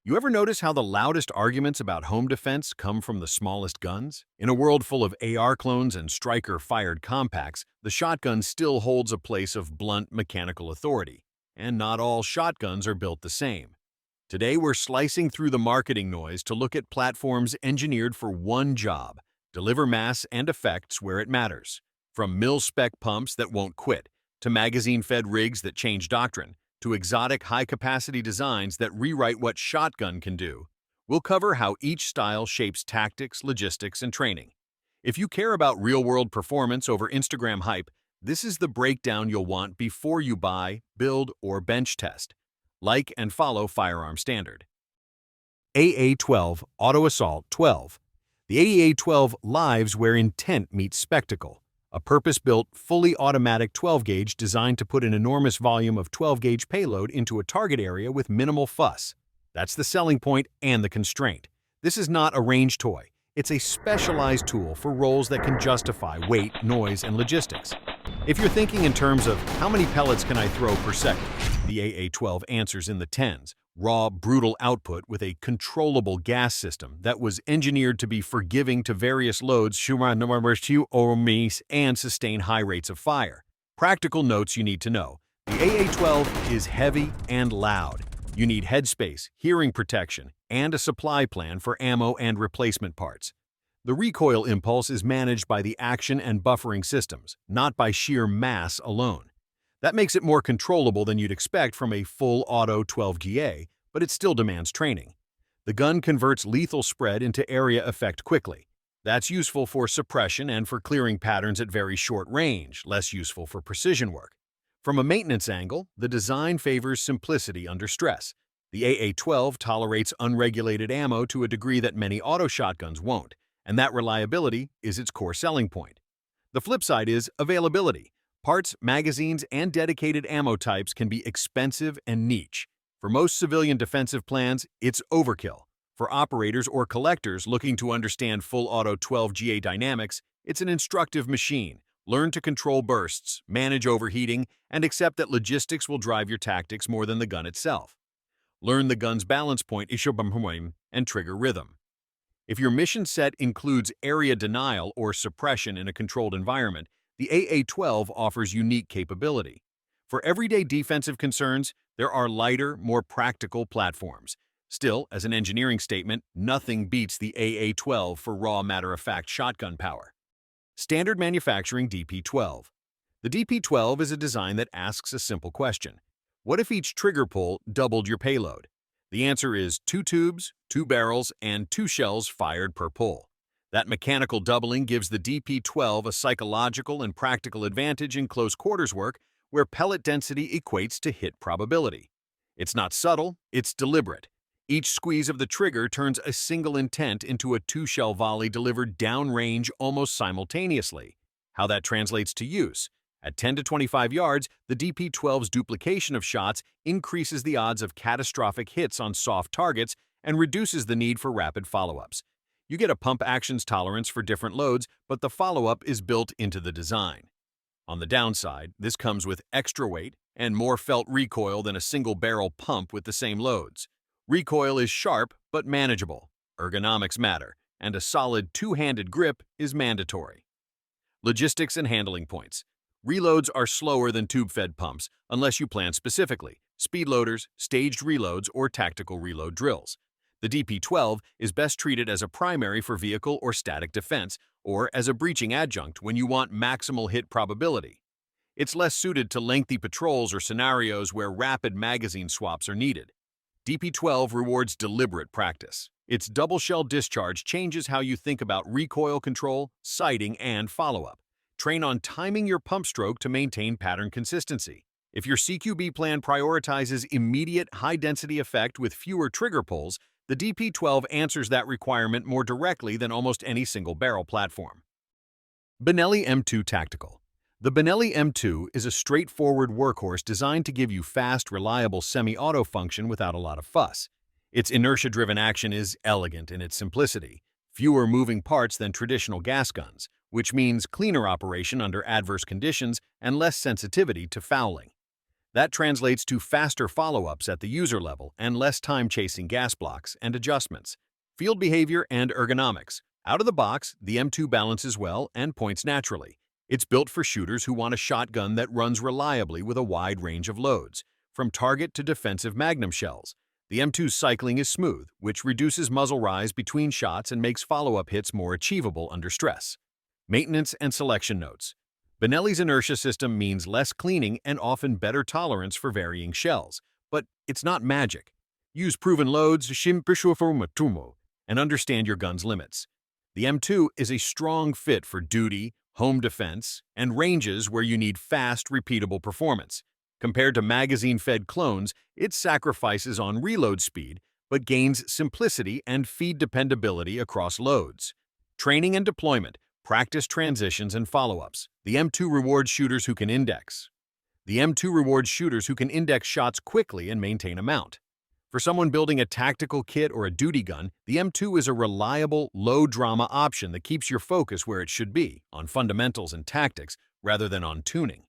You ever notice how the loudest arguments about home defense come from the smallest guns? In a world full of AR clones and striker-fired compacts, the shotgun still holds a place of blunt mechanical authority. And not all shotguns are built the same. Today we're slicing through the marketing noise to look at platforms engineered for one job: deliver mass and effects where it matters. From mil-spec pumps that won't quit, to magazine-fed rigs that change doctrine, to exotic high-capacity designs that rewrite what shotgun can do. We'll cover how each style shapes tactics, logistics, and training. If you care about real-world performance over Instagram hype, this is the breakdown you'll want before you buy, build, or bench test. Like and follow Firearm Standard. AA-12 Auto Assault 12. The AA-12 lives where intent meets spectacle. A purpose-built, fully automatic 12-gauge designed to put an enormous volume of 12-gauge payload into a target area with minimal fuss. That's the selling point and the constraint. This is not a range toy. It's a specialized tool for roles that can justify weight, noise, and logistics. If you're thinking in terms of how many pellets can I throw per second, the AA-12 answers in the tens. Raw, brutal output with a controllable gas system that was engineered to be forgiving to various loads and sustain high rates of fire. Practical notes you need to know. The AA-12 is heavy and loud. You need headspace, hearing protection, and a supply plan for ammo and replacement parts. The recoil impulse is managed by the action and buffering systems, not by sheer mass alone. That makes it more controllable than you'd expect from a full auto 12GA, but it still demands training. The gun converts lethal spread into area effect quickly. That's useful for suppression and for clearing patterns at very short range, less useful for precision work. From a maintenance angle, the design favors simplicity under stress. The AA-12 tolerates unregulated ammo to a degree that many auto shotguns won't, and that reliability is its core selling point. The flip side is availability. Parts, magazines, and dedicated ammo types can be expensive and niche. For most civilian defensive plans, it's overkill. For operators or collectors looking to understand full auto 12GA dynamics, it's an instructive machine. Learn to control bursts, manage overheating, and accept that logistics will drive your tactics more than the gun itself. Learn the gun's balance point and trigger rhythm. If your mission set includes area denial or suppression in a controlled environment, the AA-12 offers unique capability. For everyday defensive concerns, there are lighter, more practical platforms. Still, as an engineering statement, nothing beats the AA-12 for raw matter-of-fact shotgun power. Standard manufacturing DP-12. The DP-12 is a design that asks a simple question. What if each trigger pull doubled your payload? The answer is 2 tubes, 2 barrels, and 2 shells fired per pull. That mechanical doubling gives the DP-12 a psychological and practical advantage in close quarters work where pellet density equates to hit probability. It's not subtle, it's deliberate. Each squeeze of the trigger turns a single intent into a 2-shell volley delivered downrange almost simultaneously. How that translates to use. At 10 to 25 yards, the DP-12's duplication of shots increases the odds of catastrophic hits on soft targets and reduces the need for rapid follow-ups. You get a pump actions tolerance for different loads, but the follow-up is built into the design. On the downside, this comes with extra weight and more felt recoil than a single-barrel pump with the same loads. Recoil is sharp but manageable, ergonomics matter, and a solid two-handed grip is mandatory. Logistics and handling points. Reloads are slower than tube-fed pumps unless you plan specifically, speed loaders, staged reloads, or tactical reload drills. The DP-12 is best treated as a primary for vehicle or static defense, or as a breaching adjunct when you want maximal hit probability. It's less suited to lengthy patrols or scenarios where rapid magazine swaps are needed. DP-12 rewards deliberate practice. Its double-shell discharge changes how you think about recoil control, sighting, and follow-up. Train on timing your pump stroke to maintain pattern consistency. If your CQB plan prioritizes immediate high-density effect with fewer trigger pulls, the DP-12 answers that requirement more directly than almost any single-barrel platform. Benelli M2 Tactical. The Benelli M2 is a straightforward workhorse designed to give you fast, reliable semi-auto function without a lot of fuss. Its inertia-driven action is elegant in its simplicity, fewer moving parts than traditional gas guns, which means cleaner operation under adverse conditions and less sensitivity to fouling. That translates to faster follow-ups at the user level and less time chasing gas blocks and adjustments. Field behavior and ergonomics. Out of the box, the M2 balances well and points naturally. It's built for shooters who want a shotgun that runs reliably with a wide range of loads, from target to defensive magnum shells. The M2's cycling is smooth, which reduces muzzle rise between shots and makes follow-up hits more achievable under stress. Maintenance and selection notes. Benelli's inertia system means less cleaning and often better tolerance for varying shells. But it's not magic. Use proven loads and understand your gun's limits. The M2 is a strong fit for duty, home defense, and ranges where you need fast, repeatable performance. Compared to magazine-fed clones, it sacrifices on reload speed but gains simplicity and feed dependability across loads. Training and deployment. Practice transitions and follow-ups. The M2 rewards shooters who can index. Shots quickly and maintain a mount. For someone building a tactical kit or a duty gun, the M2 is a reliable, low-drama option that keeps your focus where it should be, on fundamentals and tactics, rather than on tuning.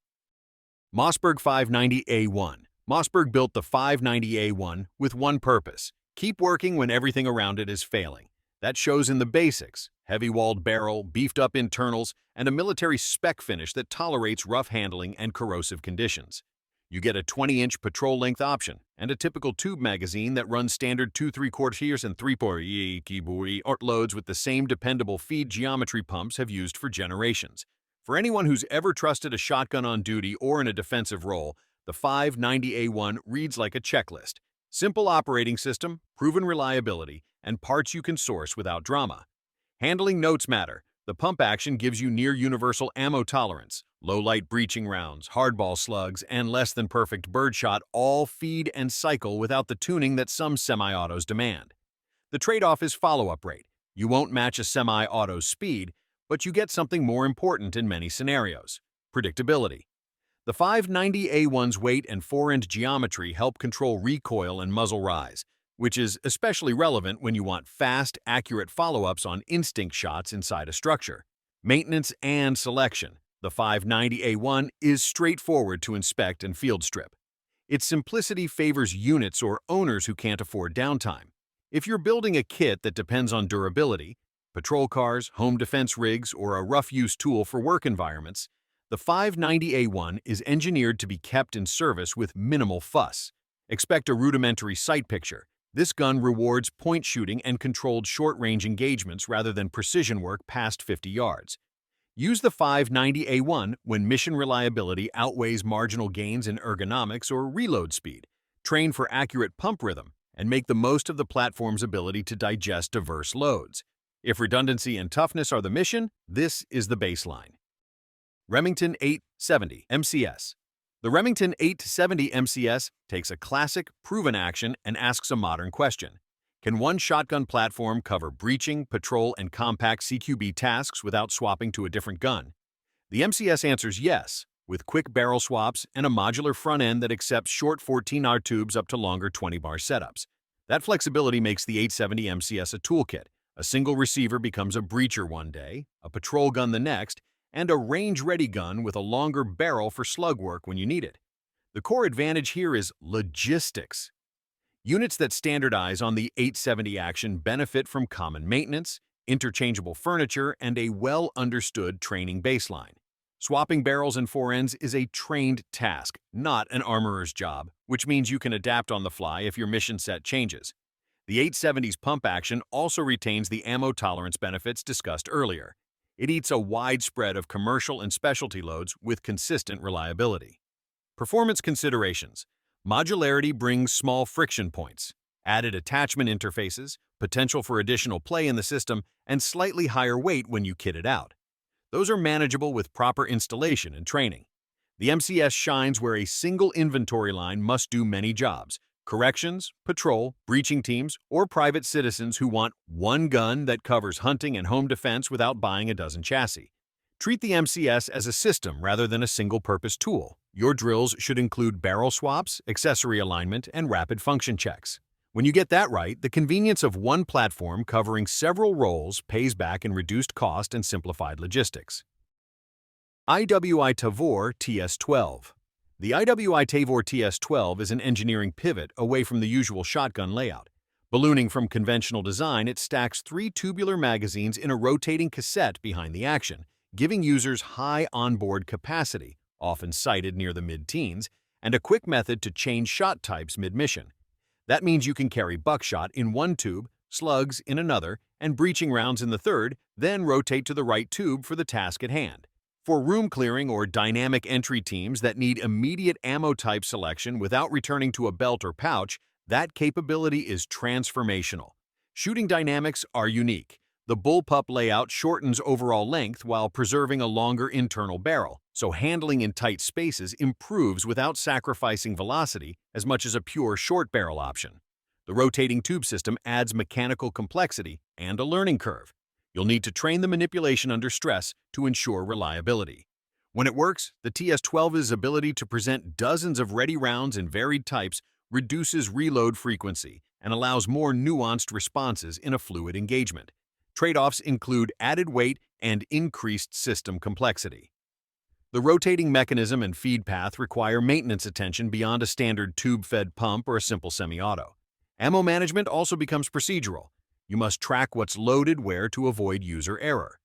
Mossberg 590A1. Mossberg built the 590A1 with one purpose: keep working when everything around it is failing. That shows in the basics: heavy-walled barrel, beefed-up internals, and a military spec finish that tolerates rough handling and corrosive conditions. You get a 20-inch patrol-length option and a typical tube magazine that runs standard 2 3/4 and 3/4 loads with the same dependable feed geometry pumps have used for generations. For anyone who's ever trusted a shotgun on duty or in a defensive role, the 590A1 reads like a checklist. Simple operating system, proven reliability, and parts you can source without drama. Handling notes matter. The pump action gives you near-universal ammo tolerance. Low-light breaching rounds, hardball slugs, and less-than-perfect birdshot all feed and cycle without the tuning that some semi-autos demand. The trade-off is follow-up rate. You won't match a semi-auto's speed, but you get something more important in many scenarios: predictability. The 590A1's weight and fore-end geometry help control recoil and muzzle rise, which is especially relevant when you want fast, accurate follow-ups on instinct shots inside a structure. Maintenance and selection. The 590A1 is straightforward to inspect and field strip. Its simplicity favors units or owners who can't afford downtime. If you're building a kit that depends on durability, patrol cars, home defense rigs, or a rough-use tool for work environments, the 590A1 is engineered to be kept in service with minimal fuss. Expect a rudimentary sight picture. This gun rewards point shooting and controlled short-range engagements rather than precision work past 50 yards. Use the 590A1 when mission reliability outweighs marginal gains in ergonomics or reload speed. Train for accurate pump rhythm and make the most of the platform's ability to digest diverse loads. If redundancy and toughness are the mission, this is the baseline. Remington 870 MCS. The Remington 870 MCS takes a classic, proven action and asks a modern question. Can one shotgun platform cover breaching, patrol, and compact CQB tasks without swapping to a different gun? The MCS answers yes, with quick barrel swaps and a modular front end that accepts short 14R tubes up to longer 20-bar setups. That flexibility makes the 870 MCS a toolkit. A single receiver becomes a breacher one day, a patrol gun the next, and a range-ready gun with a longer barrel for slug work when you need it. The core advantage here is logistics. Units that standardize on the 870 action benefit from common maintenance, interchangeable furniture, and a well-understood training baseline. Swapping barrels and forends is a trained task, not an armorer's job, which means you can adapt on the fly if your mission set changes. The 870's pump action also retains the ammo tolerance benefits discussed earlier. It eats a wide spread of commercial and specialty loads with consistent reliability. Performance considerations. Modularity brings small friction points, added attachment interfaces, potential for additional play in the system, and slightly higher weight when you kit it out. Those are manageable with proper installation and training. The MCS shines where a single inventory line must do many jobs: corrections, patrol, breaching teams, or private citizens who want one gun that covers hunting and home defense without buying a dozen chassis. Treat the MCS as a system rather than a single-purpose tool. Your drills should include barrel swaps, accessory alignment, and rapid function checks. When you get that right, the convenience of one platform covering several roles pays back in reduced cost and simplified logistics. IWI Tavor TS12. The IWI Tavor TS12 is an engineering pivot away from the usual shotgun layout. Ballooning from conventional design, it stacks 3 tubular magazines in a rotating cassette behind the action, giving users high onboard capacity, often cited near the mid-teens, and a quick method to change shot types mid-mission. That means you can carry buckshot in one tube, slugs in another, and breaching rounds in the third, then rotate to the right tube for the task at hand. For room clearing or dynamic entry teams that need immediate ammo type selection without returning to a belt or pouch, that capability is transformational. Shooting dynamics are unique. The bullpup layout shortens overall length while preserving a longer internal barrel, so handling in tight spaces improves without sacrificing velocity as much as a pure short barrel option. The rotating tube system adds mechanical complexity and a learning curve. You'll need to train the manipulation under stress to ensure reliability. When it works, the TS12's ability to present dozens of ready rounds in varied types reduces reload frequency and allows more nuanced responses in a fluid engagement. Trade-offs include added weight and increased system complexity. The rotating mechanism and feed path require maintenance attention beyond a standard tube-fed pump or a simple semi-auto. Ammo management also becomes procedural. You must track what's loaded where to avoid user error.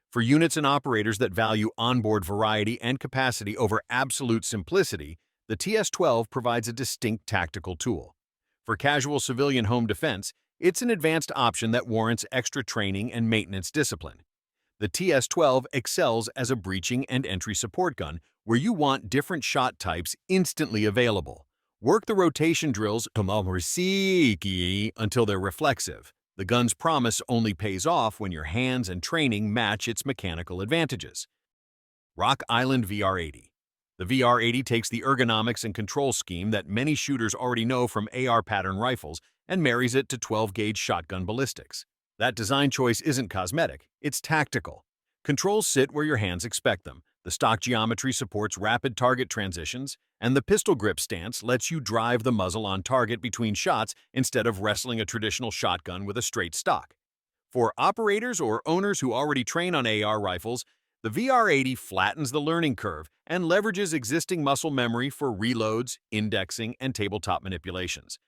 For units and operators that value onboard variety and capacity over absolute simplicity, the TS12 provides a distinct tactical tool. For casual civilian home defense, it's an advanced option that warrants extra training and maintenance discipline. The TS12 excels as a breaching and entry support gun where you want different shot types instantly available. Work the rotation drills until they're reflexive. The gun's promise only pays off when your hands and training match its mechanical advantages. Rock Island VR80. The VR80 takes the ergonomics and control scheme that many shooters already know from AR pattern rifles and marries it to 12-gauge shotgun ballistics. That design choice isn't cosmetic, it's tactical. Controls sit where your hands expect them. The stock geometry supports rapid target transitions, and the pistol grip stance lets you drive the muzzle on target between shots instead of wrestling a traditional shotgun with a straight stock. For operators or owners who already train on AR rifles, the VR80 flattens the learning curve and leverages existing muscle memory for reloads, indexing, and tabletop manipulations.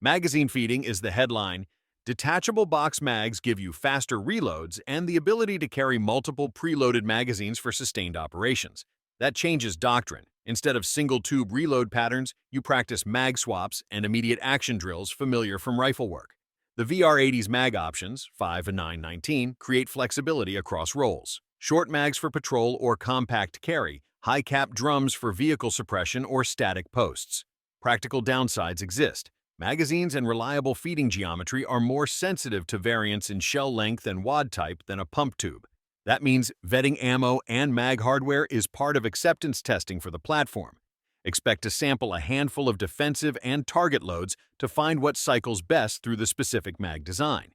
Magazine feeding is the headline. Detachable box mags give you faster reloads and the ability to carry multiple preloaded magazines for sustained operations. That changes doctrine. Instead of single-tube reload patterns, you practice mag swaps and immediate action drills familiar from rifle work. The VR80's mag options, 5 and 9/19, create flexibility across roles. Short mags for patrol or compact carry, high-cap drums for vehicle suppression or static posts. Practical downsides exist. Magazines and reliable feeding geometry are more sensitive to variance in shell length and wad type than a pump tube. That means vetting ammo and mag hardware is part of acceptance testing for the platform. Expect to sample a handful of defensive and target loads to find what cycles best through the specific mag design.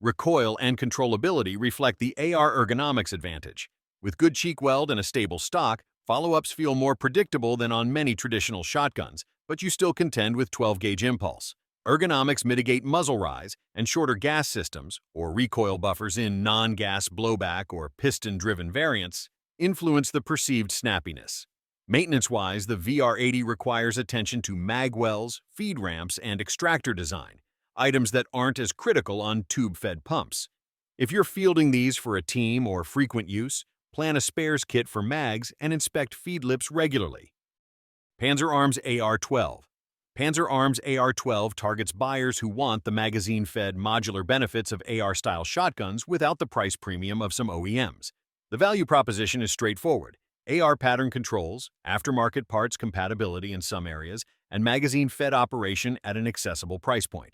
Recoil and controllability reflect the AR ergonomics advantage. With good cheek weld and a stable stock, follow-ups feel more predictable than on many traditional shotguns, but you still contend with 12-gauge impulse. Ergonomics mitigate muzzle rise, and shorter gas systems, or recoil buffers in non-gas blowback or piston-driven variants, influence the perceived snappiness. Maintenance-wise, the VR80 requires attention to mag wells, feed ramps, and extractor design, items that aren't as critical on tube-fed pumps. If you're fielding these for a team or frequent use, plan a spares kit for mags and inspect feed lips regularly. Panzer Arms AR-12. Panzer Arms AR-12 targets buyers who want the magazine-fed modular benefits of AR-style shotguns without the price premium of some OEMs. The value proposition is straightforward. AR pattern controls, aftermarket parts compatibility in some areas, and magazine-fed operation at an accessible price point.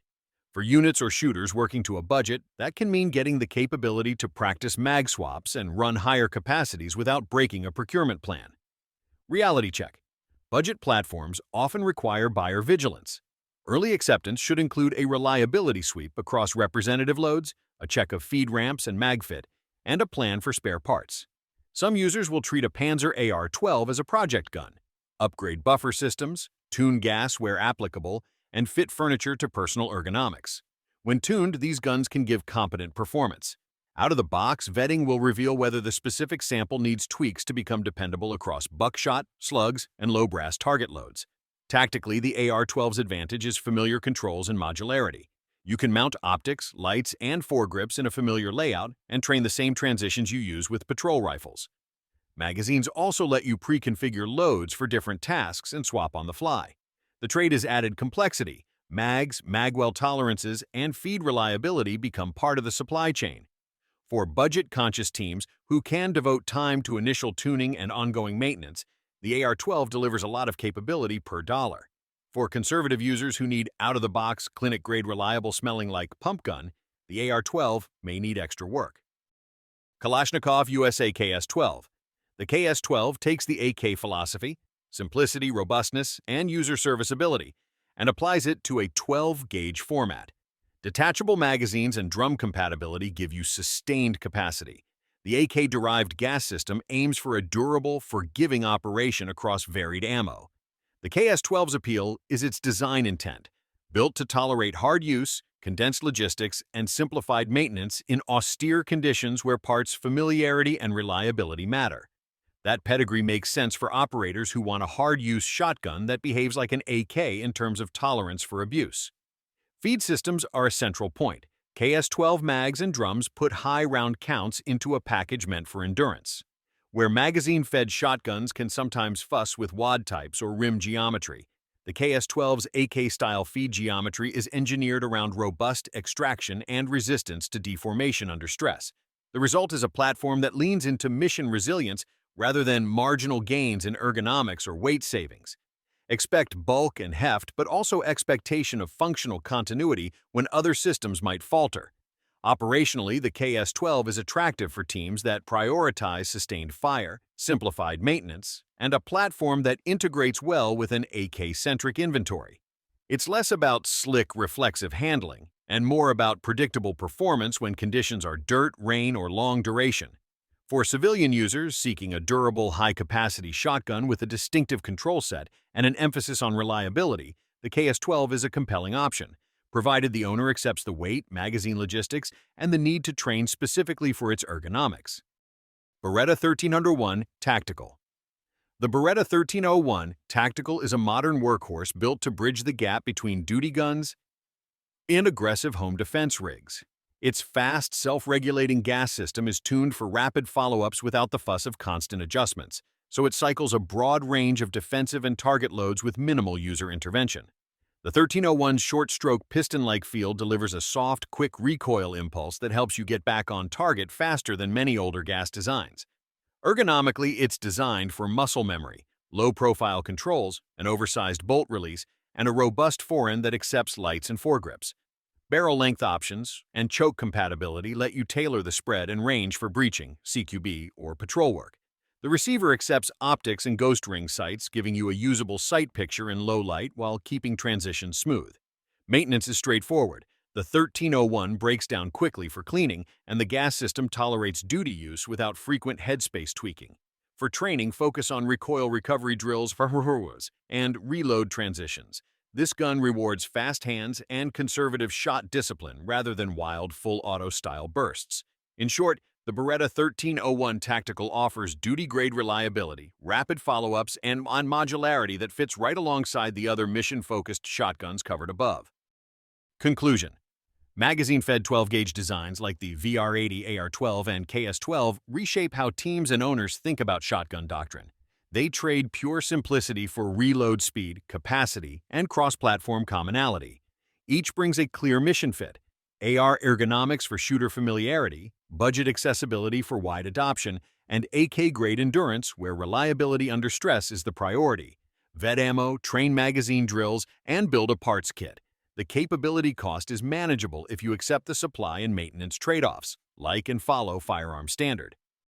For units or shooters working to a budget, that can mean getting the capability to practice mag swaps and run higher capacities without breaking a procurement plan. Reality check. Budget platforms often require buyer vigilance. Early acceptance should include a reliability sweep across representative loads, a check of feed ramps and mag fit, and a plan for spare parts. Some users will treat a Panzer AR-12 as a project gun, upgrade buffer systems, tune gas where applicable, and fit furniture to personal ergonomics. When tuned, these guns can give competent performance. Out of the box, vetting will reveal whether the specific sample needs tweaks to become dependable across buckshot, slugs, and low brass target loads. Tactically, the AR-12's advantage is familiar controls and modularity. You can mount optics, lights, and foregrips in a familiar layout and train the same transitions you use with patrol rifles. Magazines also let you pre-configure loads for different tasks and swap on the fly. The trade has added complexity. Mags, magwell tolerances, and feed reliability become part of the supply chain. For budget-conscious teams who can devote time to initial tuning and ongoing maintenance, the AR-12 delivers a lot of capability per dollar. For conservative users who need out-of-the-box, clinic-grade reliable smelling like pump gun, the AR-12 may need extra work. Kalashnikov USA KS12. The KS12 takes the AK philosophy, simplicity, robustness, and user serviceability, and applies it to a 12-gauge format. Detachable magazines and drum compatibility give you sustained capacity. The AK-derived gas system aims for a durable, forgiving operation across varied ammo. The KS12's appeal is its design intent, built to tolerate hard use, condensed logistics, and simplified maintenance in austere conditions where parts familiarity and reliability matter. That pedigree makes sense for operators who want a hard-use shotgun that behaves like an AK in terms of tolerance for abuse. Feed systems are a central point. KS12 mags and drums put high round counts into a package meant for endurance. Where magazine-fed shotguns can sometimes fuss with wad types or rim geometry, the KS12's AK-style feed geometry is engineered around robust extraction and resistance to deformation under stress. The result is a platform that leans into mission resilience rather than marginal gains in ergonomics or weight savings. Expect bulk and heft, but also expectation of functional continuity when other systems might falter. Operationally, the KS12 is attractive for teams that prioritize sustained fire, simplified maintenance, and a platform that integrates well with an AK-centric inventory. It's less about slick, reflexive handling, and more about predictable performance when conditions are dirt, rain, or long duration. For civilian users seeking a durable, high-capacity shotgun with a distinctive control set and an emphasis on reliability, the KS12 is a compelling option, provided the owner accepts the weight, magazine logistics, and the need to train specifically for its ergonomics. Beretta 1301 Tactical. The Beretta 1301 Tactical is a modern workhorse built to bridge the gap between duty guns and aggressive home defense rigs. Its fast, self-regulating gas system is tuned for rapid follow-ups without the fuss of constant adjustments, so it cycles a broad range of defensive and target loads with minimal user intervention. The 1301's short-stroke piston-like feel delivers a soft, quick recoil impulse that helps you get back on target faster than many older gas designs. Ergonomically, it's designed for muscle memory, low-profile controls, an oversized bolt release, and a robust forend that accepts lights and foregrips. Barrel length options and choke compatibility let you tailor the spread and range for breaching, CQB, or patrol work. The receiver accepts optics and ghost ring sights, giving you a usable sight picture in low light while keeping transitions smooth. Maintenance is straightforward. The 1301 breaks down quickly for cleaning, and the gas system tolerates duty use without frequent headspace tweaking. For training, focus on recoil recovery drills for and reload transitions. This gun rewards fast hands and conservative shot discipline rather than wild, full-auto-style bursts. In short, the Beretta 1301 Tactical offers duty-grade reliability, rapid follow-ups, and modularity that fits right alongside the other mission-focused shotguns covered above. Conclusion: magazine-fed 12-gauge designs like the VR80 AR-12 and KS-12 reshape how teams and owners think about shotgun doctrine. They trade pure simplicity for reload speed, capacity, and cross-platform commonality. Each brings a clear mission fit: AR ergonomics for shooter familiarity, budget accessibility for wide adoption, and AK-grade endurance where reliability under stress is the priority. Vet ammo, train magazine drills, and build a parts kit. The capability cost is manageable if you accept the supply and maintenance trade-offs, like and follow firearm standard.